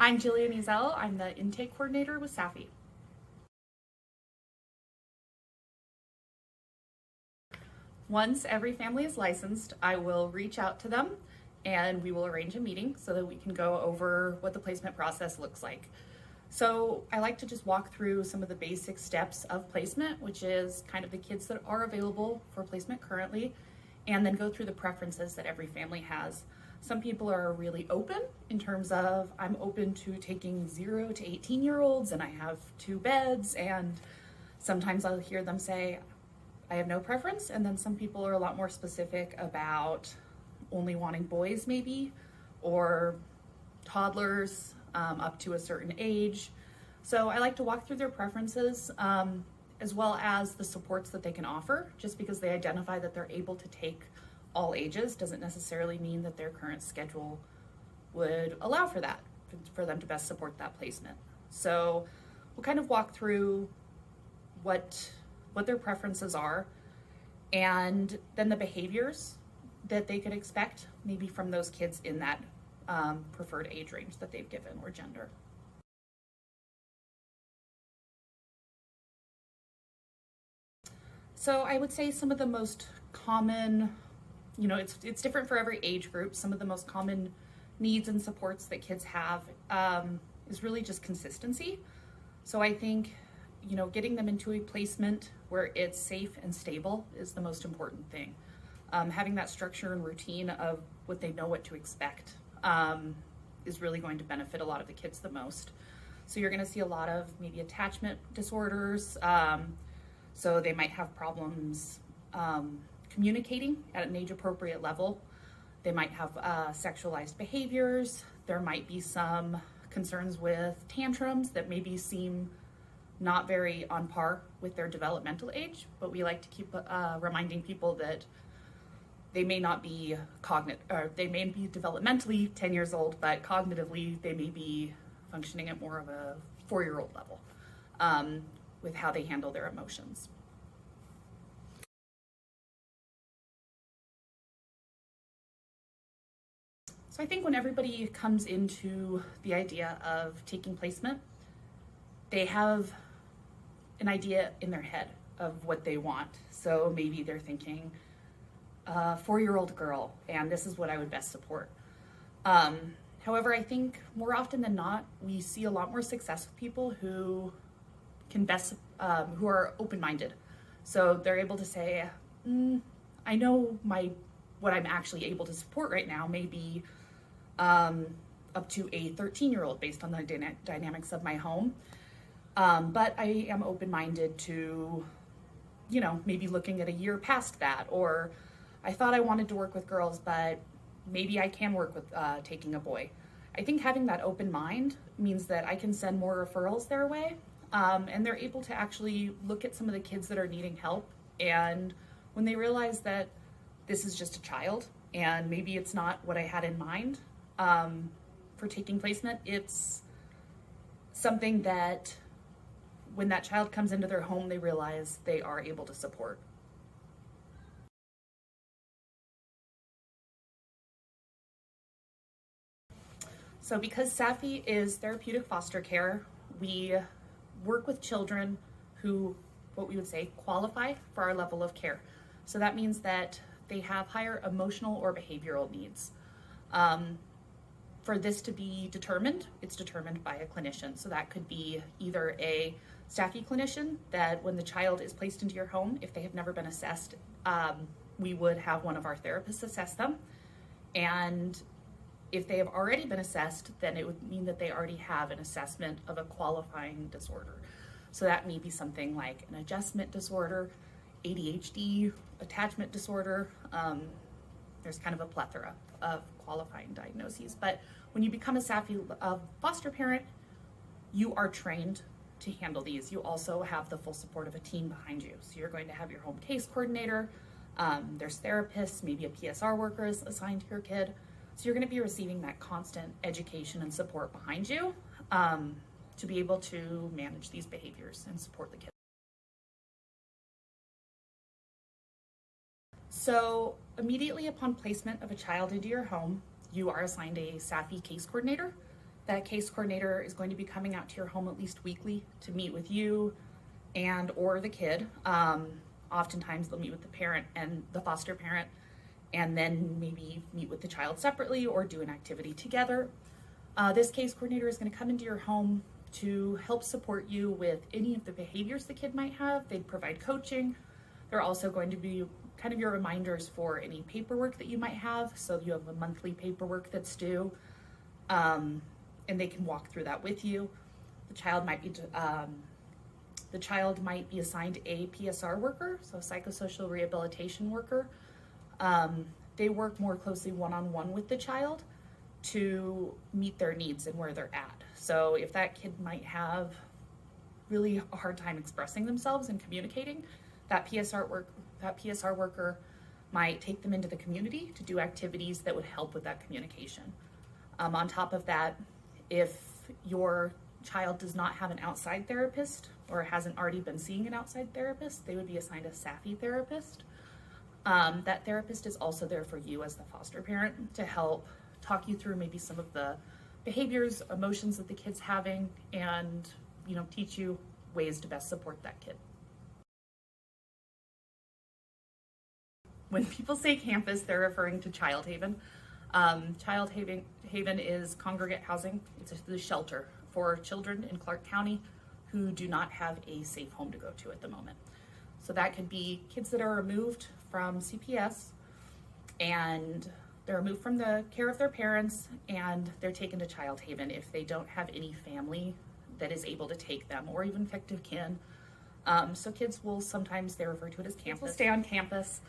I'm Gillian Ezell. I'm the intake coordinator with SAFY. Once every family is licensed, I will reach out to them and we will arrange a meeting so that we can go over what the placement process looks like. So I like to just walk through some of the basic steps of placement, which is kind of the kids that are available for placement currently, and then go through the preferences that every family has. Some people are really open in terms of, I'm open to taking 0 to 18-year-olds and I have 2 beds, and sometimes I'll hear them say, I have no preference. And then some people are a lot more specific about only wanting boys maybe, or toddlers up to a certain age. So I like to walk through their preferences as well as the supports that they can offer. Just because they identify that they're able to take all ages doesn't necessarily mean that their current schedule would allow for that, for them to best support that placement. So we'll kind of walk through what their preferences are, and then the behaviors that they could expect maybe from those kids in that preferred age range that they've given, or gender. So I would say some of the most common, it's different for every age group. Some of the most common needs and supports that kids have is really just consistency. So I think, getting them into a placement where it's safe and stable is the most important thing. Having that structure and routine of what they know what to expect is really going to benefit a lot of the kids the most. So you're going to see a lot of maybe attachment disorders. So they might have problems communicating at an age-appropriate level. They might have sexualized behaviors. There might be some concerns with tantrums that maybe seem not very on par with their developmental age, but we like to keep reminding people that they may not be they may be developmentally 10 years old, but cognitively they may be functioning at more of a 4-year-old level with how they handle their emotions. So I think when everybody comes into the idea of taking placement, they have an idea in their head of what they want. So maybe they're thinking, 4-year-old girl, and this is what I would best support. However, I think more often than not, we see a lot more success with people who can best, who are open-minded. So they're able to say, I know what I'm actually able to support right now may be up to a 13-year-old based on the dynamics of my home. But I am open-minded to, maybe looking at a year past that, or I thought I wanted to work with girls, but maybe I can work with taking a boy. I think having that open mind means that I can send more referrals their way, and they're able to actually look at some of the kids that are needing help. And when they realize that this is just a child and maybe it's not what I had in mind for taking placement, it's something that when that child comes into their home, they realize they are able to support. So because SAFY is therapeutic foster care, we work with children who, what we would say, qualify for our level of care. So that means that they have higher emotional or behavioral needs. For this to be determined, it's determined by a clinician. So that could be either a SAFY clinician that when the child is placed into your home, if they have never been assessed, we would have one of our therapists assess them. And if they have already been assessed, then it would mean that they already have an assessment of a qualifying disorder. So that may be something like an adjustment disorder, ADHD, attachment disorder. There's kind of a plethora of qualifying diagnoses. But when you become a SAFY foster parent, you are trained to handle these. You also have the full support of a team behind you. So you're going to have your home case coordinator, there's therapists, maybe a PSR worker is assigned to your kid. So you're going to be receiving that constant education and support behind you to be able to manage these behaviors and support the kids. So immediately upon placement of a child into your home, you are assigned a SAFY case coordinator That case coordinator is going to be coming out to your home at least weekly to meet with you and or the kid. Oftentimes they'll meet with the parent and the foster parent, and then maybe meet with the child separately or do an activity together. This case coordinator is going to come into your home to help support you with any of the behaviors the kid might have. They provide coaching. They're also going to be kind of your reminders for any paperwork that you might have. So you have a monthly paperwork that's due, and they can walk through that with you. The child might be assigned a PSR worker, so a psychosocial rehabilitation worker. They work more closely one-on-one with the child to meet their needs and where they're at. So if that kid might have really a hard time expressing themselves and communicating, that PSR worker might take them into the community to do activities that would help with that communication. On top of that, if your child does not have an outside therapist or hasn't already been seeing an outside therapist, they would be assigned a SAFY therapist. That therapist is also there for you as the foster parent to help talk you through maybe some of the behaviors, emotions that the kid's having, and teach you ways to best support that kid. When people say campus, they're referring to Child Haven. Child Haven is congregate housing. It's the shelter for children in Clark County who do not have a safe home to go to at the moment. So that could be kids that are removed from CPS and they're removed from the care of their parents and they're taken to Child Haven if they don't have any family that is able to take them, or even effective kin. So kids will sometimes, they refer to it as campus, will stay on campus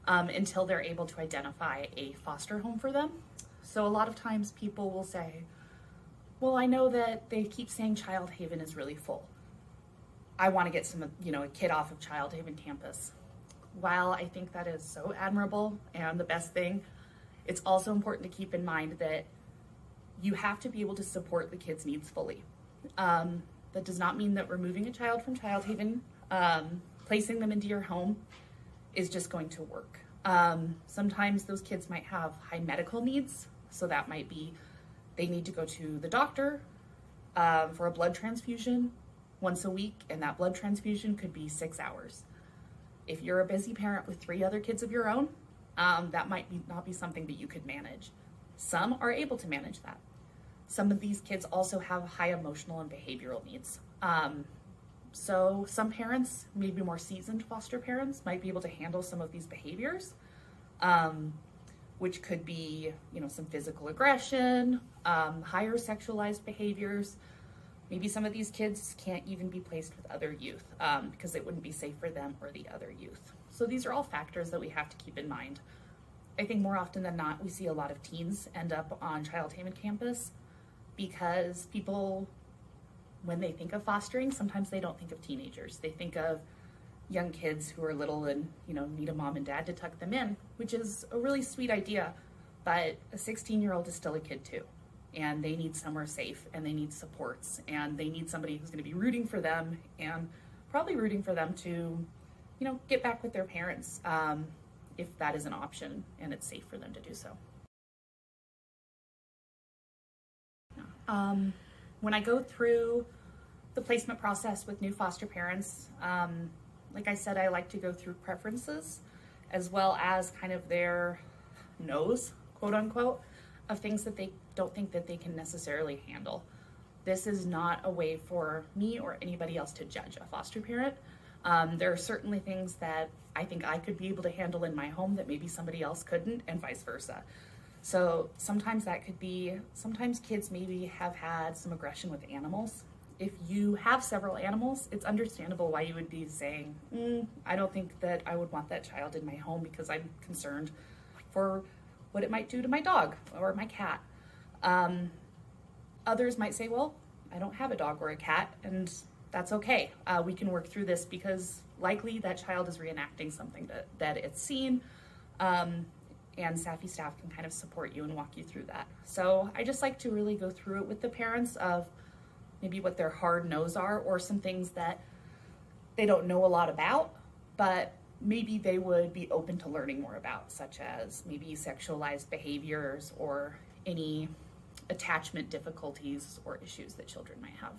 until they're able to identify a foster home for them. So a lot of times people will say, well, I know that they keep saying Child Haven is really full. I want to get a kid off of Child Haven campus. While I think that is so admirable and the best thing, it's also important to keep in mind that you have to be able to support the kid's needs fully. That does not mean that removing a child from Child Haven, placing them into your home is just going to work. Sometimes those kids might have high medical needs. So that might be they need to go to the doctor for a blood transfusion once a week, and that blood transfusion could be 6 hours. If you're a busy parent with 3 other kids of your own, that might not be something that you could manage. Some are able to manage that. Some of these kids also have high emotional and behavioral needs. So some parents, maybe more seasoned foster parents, might be able to handle some of these behaviors, which could be, some physical aggression, higher sexualized behaviors. Maybe some of these kids can't even be placed with other youth because it wouldn't be safe for them or the other youth. So these are all factors that we have to keep in mind. I think more often than not, we see a lot of teens end up on Child Haven campus because people, when they think of fostering, sometimes they don't think of teenagers. They think of young kids who are little and, need a mom and dad to tuck them in, which is a really sweet idea, but a 16-year-old is still a kid too. And they need somewhere safe, and they need supports, and they need somebody who's going to be rooting for them and probably rooting for them to, get back with their parents if that is an option and it's safe for them to do so. When I go through the placement process with new foster parents, like I said, I like to go through preferences as well as kind of their no's, quote unquote, of things that they don't think that they can necessarily handle. This is not a way for me or anybody else to judge a foster parent. There are certainly things that I think I could be able to handle in my home that maybe somebody else couldn't, and vice versa. So sometimes sometimes kids maybe have had some aggression with animals. If you have several animals, it's understandable why you would be saying, I don't think that I would want that child in my home because I'm concerned for what it might do to my dog or my cat. Others might say, well, I don't have a dog or a cat, and that's okay. We can work through this because likely that child is reenacting something that it's seen, and SAFY staff can kind of support you and walk you through that. So I just like to really go through it with the parents of maybe what their hard no's are, or some things that they don't know a lot about, but maybe they would be open to learning more about, such as maybe sexualized behaviors or any attachment difficulties or issues that children might have.